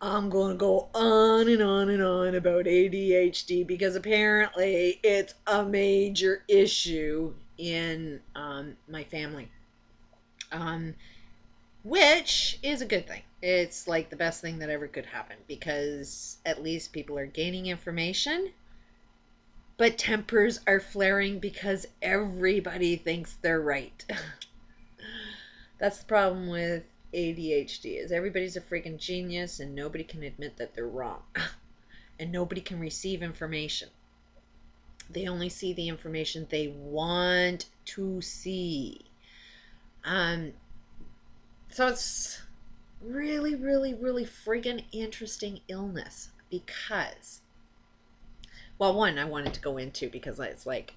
I'm going to go on and on and on about ADHD because apparently it's a major issue in my family, um, which is a good thing. It's like the best thing that ever could happen because at least people are gaining information, but tempers are flaring because everybody thinks they're right. That's the problem with ADHD is everybody's a freaking genius and nobody can admit that they're wrong. And nobody can receive information. They only see the information they want to see. Um, so it's really, really, really friggin' interesting illness because, well, one I wanted to go into because it's like,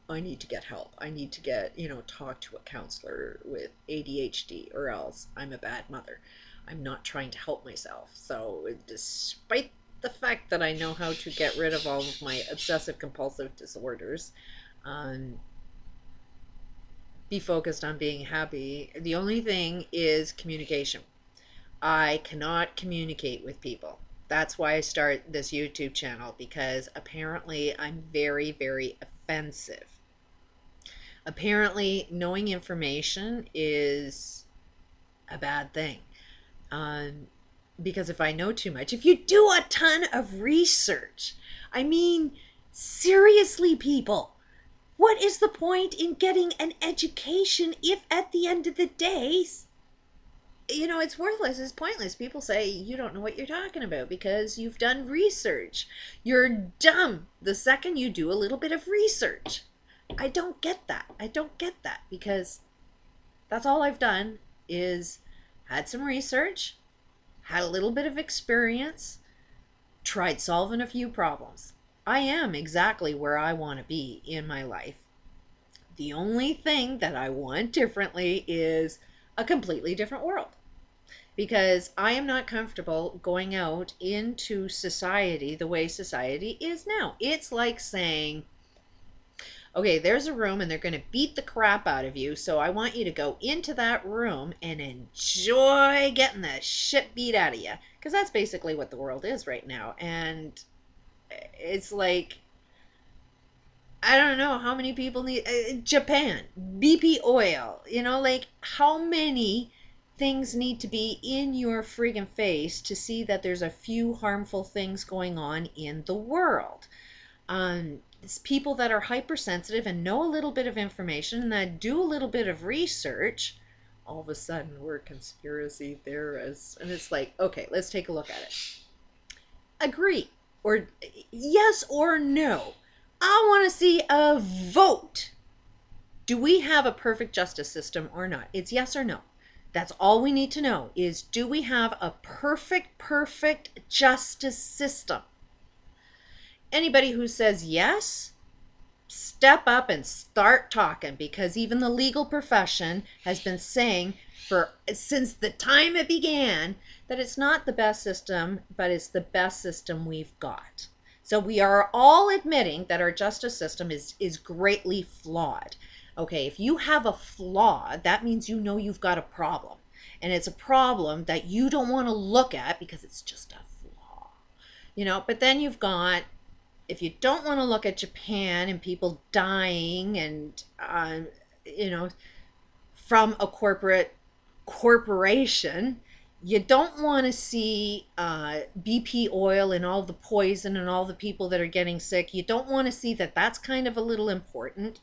I need to get help. I need to get, talk to a counselor with ADHD or else I'm a bad mother. I'm not trying to help myself. So, despite the fact that I know how to get rid of all of my obsessive compulsive disorders, um, be focused on being happy, the only thing is communication. I cannot communicate with people. That's why I start this YouTube channel because apparently I'm very, very offensive. Apparently, knowing information is a bad thing. Um, because if I know too much, if you do a ton of research, I mean, seriously, people, what is the point in getting an education if at the end of the day, it's worthless, it's pointless? People say you don't know what you're talking about because you've done research. You're dumb the second you do a little bit of research. I don't get that. I don't get that because that's all I've done is had some research, had a little bit of experience, tried solving a few problems. I am exactly where I want to be in my life. The only thing that I want differently is a completely different world because I am not comfortable going out into society the way society is now. It's like saying, okay, there's a room and they're going to beat the crap out of you. So I want you to go into that room and enjoy getting the shit beat out of you. Because that's basically what the world is right now. And it's like, I don't know how many people need Japan, BP oil, like how many things need to be in your friggin' face to see that there's a few harmful things going on in the world. It's people that are hypersensitive and know a little bit of information and that do a little bit of research, all of a sudden we're conspiracy theorists. And it's like, okay, let's take a look at it. Agree. Or yes or no. I want to see a vote. Do we have a perfect justice system or not? It's yes or no. That's all we need to know is do we have a perfect justice system? Anybody who says yes, step up and start talking because even the legal profession has been saying for since the time it began that it's not the best system, but it's the best system we've got. So we are all admitting that our justice system is greatly flawed. Okay, if you have a flaw, that means you know you've got a problem. And it's a problem that you don't want to look at because it's just a flaw. But then you've got, if you don't want to look at Japan and people dying and you know from a corporation, you don't want to see BP oil and all the poison and all the people that are getting sick. You don't want to see that that's kind of a little important.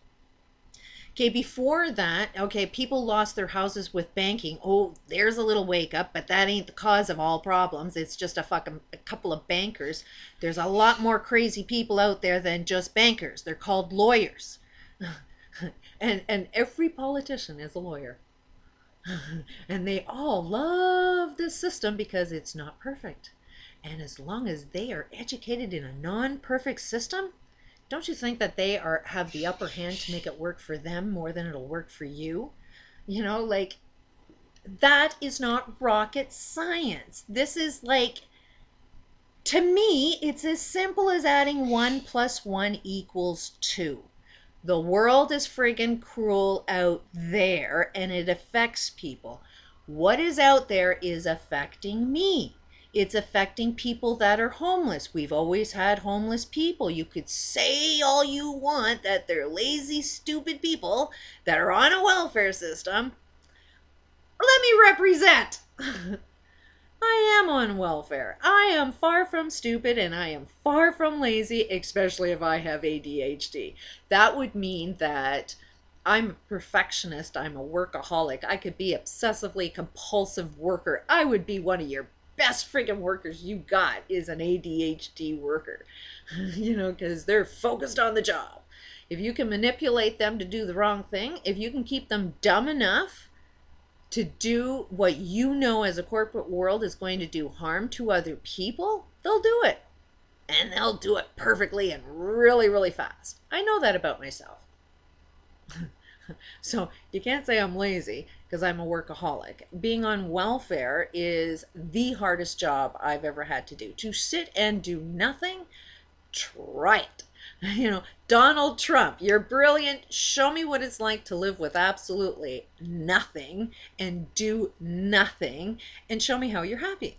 Okay, before that, okay, people lost their houses with banking. Oh, there's a little wake up, but that ain't the cause of all problems. It's just a couple of bankers. There's a lot more crazy people out there than just bankers. They're called lawyers. And every politician is a lawyer. And they all love this system because it's not perfect. And as long as they are educated in a non-perfect system, don't you think that they have the upper hand to make it work for them more than it'll work for you? Like that is not rocket science. This is like, to me, it's as simple as adding 1 plus 1 equals 2. The world is friggin' cruel out there and it affects people. What is out there is affecting me. It's affecting people that are homeless. We've always had homeless people. You could say all you want that they're lazy, stupid people that are on a welfare system. Let me represent. I am on welfare. I am far from stupid and I am far from lazy, especially if I have ADHD. That would mean that I'm a perfectionist. I'm a workaholic. I could be obsessively compulsive worker. I would be one of your best freaking workers you got is an ADHD worker. Because they're focused on the job. If you can manipulate them to do the wrong thing, if you can keep them dumb enough to do what as a corporate world is going to do harm to other people, they'll do it. And they'll do it perfectly and really, really fast. I know that about myself. So you can't say I'm lazy because I'm a workaholic. Being on welfare is the hardest job I've ever had to do. To sit and do nothing, try it. Donald Trump, you're brilliant. Show me what it's like to live with absolutely nothing and do nothing, and show me how you're happy.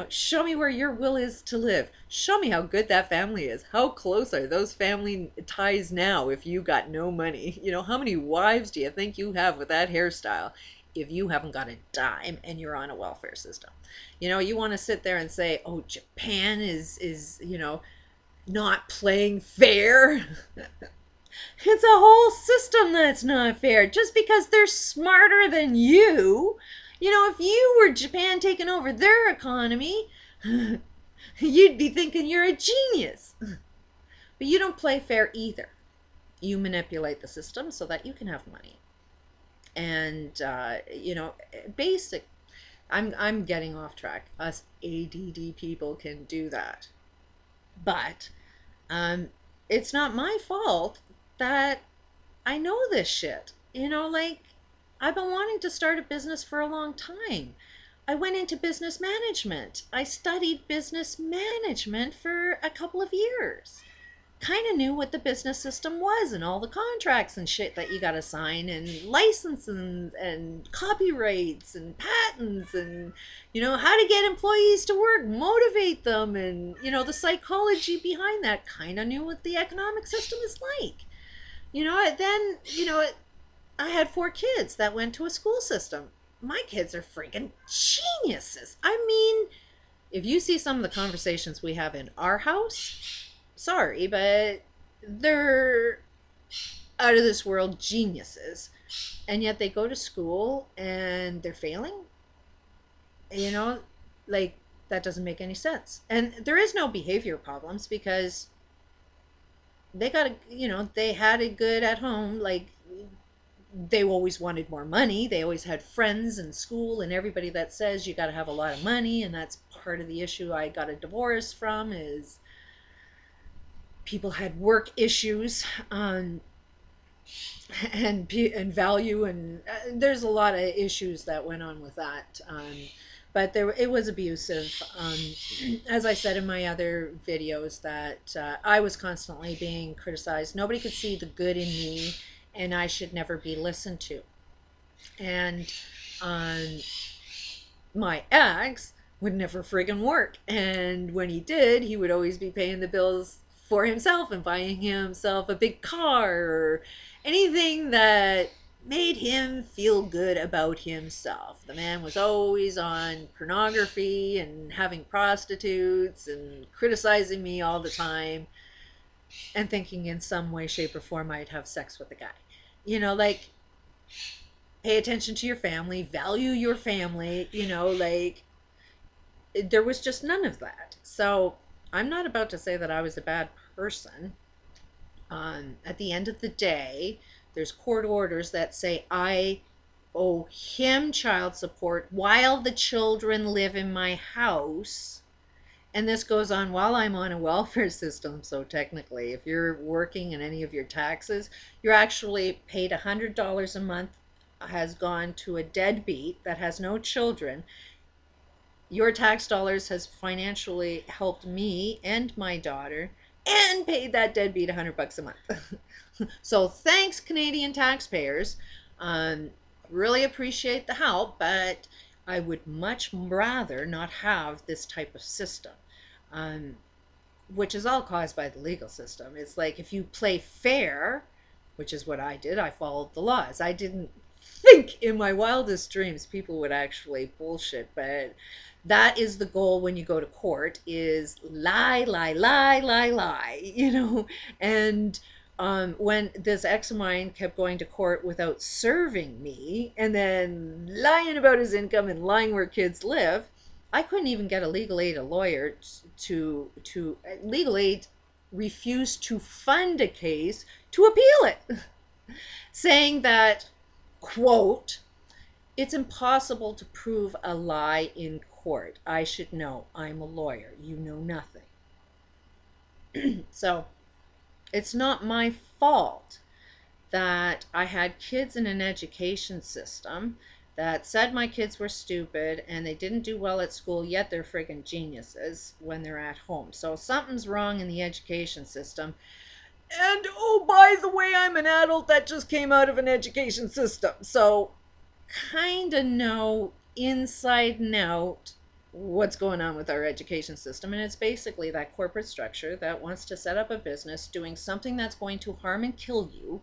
Show me where your will is to live. Show me how good that family is. How close are those family ties now if you got no money? How many wives do you think you have with that hairstyle if you haven't got a dime and you're on a welfare system? You want to sit there and say, oh, Japan is not playing fair. It's a whole system that's not fair. Just because they're smarter than you, if you were Japan taking over their economy, you'd be thinking you're a genius. But you don't play fair either. You manipulate the system so that you can have money. And, basic. I'm getting off track. Us ADD people can do that. But it's not my fault that I know this shit. I've been wanting to start a business for a long time. I went into business management. I studied business management for a couple of years. Kind of knew what the business system was and all the contracts and shit that you got to sign and licenses and copyrights and patents and how to get employees to work, motivate them, and the psychology behind that. Kind of knew what the economic system is like. Then I had 4 kids that went to a school system. My kids are freaking geniuses. I mean, if you see some of the conversations we have in our house, sorry, but they're out of this world geniuses. And yet they go to school and they're failing. That doesn't make any sense. And there is no behavior problems because they they had it good at home. They always wanted more money. They always had friends in school, and everybody that says you got to have a lot of money, and that's part of the issue I got a divorce from, is people had work issues and value, and there's a lot of issues that went on with that. But it was abusive. As I said in my other videos, that I was constantly being criticized. Nobody could see the good in me, and I should never be listened to. And my ex would never friggin' work. And when he did, he would always be paying the bills for himself and buying himself a big car or anything that made him feel good about himself. The man was always on pornography and having prostitutes and criticizing me all the time and thinking in some way, shape, or form I'd have sex with the guy. Pay attention to your family, value your family, there was just none of that. So I'm not about to say that I was a bad person. At the end of the day, there's court orders that say I owe him child support while the children live in my house. And this goes on while I'm on a welfare system. So technically, if you're working in any of your taxes, you're actually paid $100 a month, has gone to a deadbeat that has no children. Your tax dollars has financially helped me and my daughter and paid that deadbeat $100 a month. So thanks, Canadian taxpayers. Really appreciate the help, but I would much rather not have this type of system, um, which is all caused by the legal system. It's like if you play fair, which is what I did, I followed the laws. I didn't think in my wildest dreams people would actually bullshit, but that is the goal when you go to court is lie, lie, lie, lie, lie, and when this ex of mine kept going to court without serving me and then lying about his income and lying where kids live, I couldn't even get a legal aid lawyer to legal aid refused to fund a case to appeal it, saying that, quote, it's impossible to prove a lie in court. I should know. I'm a lawyer. You know nothing. So it's not my fault that I had kids in an education system that said my kids were stupid and they didn't do well at school, yet they're friggin' geniuses when they're at home. So something's wrong in the education system. And oh, by the way, I'm an adult that just came out of an education system. So kind of know inside and out what's going on with our education system. And it's basically that corporate structure that wants to set up a business doing something that's going to harm and kill you.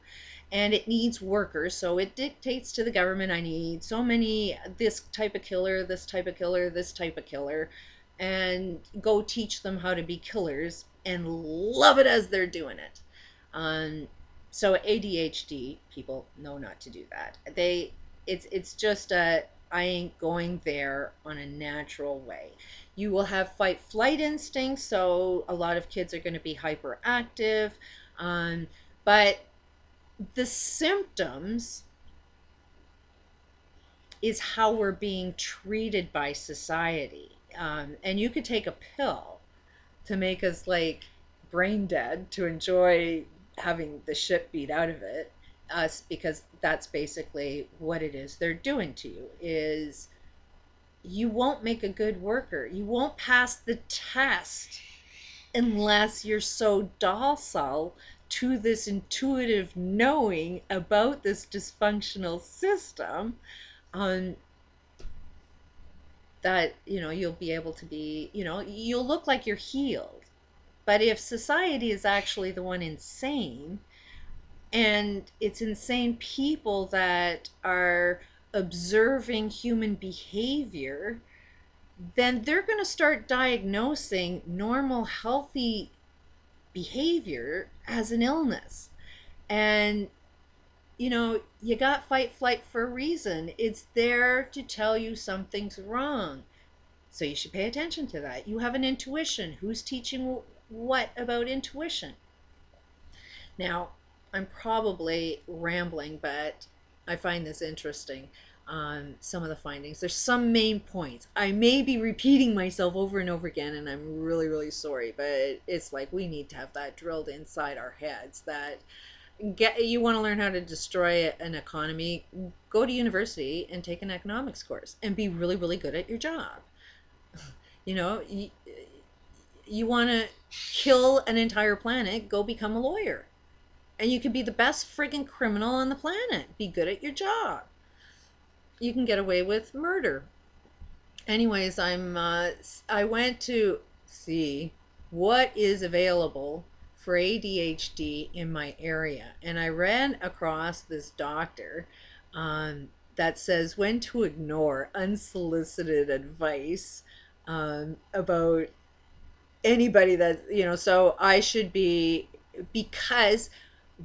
And it needs workers. So it dictates to the government, I need so many, this type of killer, this type of killer, this type of killer, and go teach them how to be killers and love it as they're doing it. So ADHD people know not to do that. It's just a, I ain't going there on a natural way. You will have fight flight instincts, so a lot of kids are going to be hyperactive, but the symptoms is how we're being treated by society. And you could take a pill to make us like brain dead to enjoy having the shit beat out of us, because that's basically what it is they're doing to you. Is you won't make a good worker, you won't pass the test unless you're so docile to this intuitive knowing about this dysfunctional system, um, that you'll be able to be, you'll look like you're healed. But if society is actually the one insane, and it's insane people that are observing human behavior, then they're going to start diagnosing normal, healthy behavior as an illness. And, you got fight flight for a reason. It's there to tell you something's wrong. So you should pay attention to that. You have an intuition. Who's teaching what about intuition? Now, I'm probably rambling, but I find this interesting on some of the findings. There's some main points. I may be repeating myself over and over again, and I'm really, really sorry, but it's like we need to have that drilled inside our heads that you want to learn how to destroy an economy, go to university and take an economics course and be really, really good at your job. You know, you want to kill an entire planet, go become a lawyer. And you could be the best friggin' criminal on the planet. Be good at your job. You can get away with murder. Anyways, I went to see what is available for ADHD in my area, and I ran across this doctor that says when to ignore unsolicited advice about anybody that So I should be, because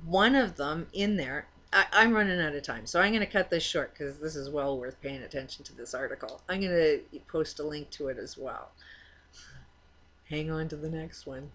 one of them in there, I'm running out of time, so I'm going to cut this short because this is well worth paying attention to this article. I'm going to post a link to it as well. Hang on to the next one.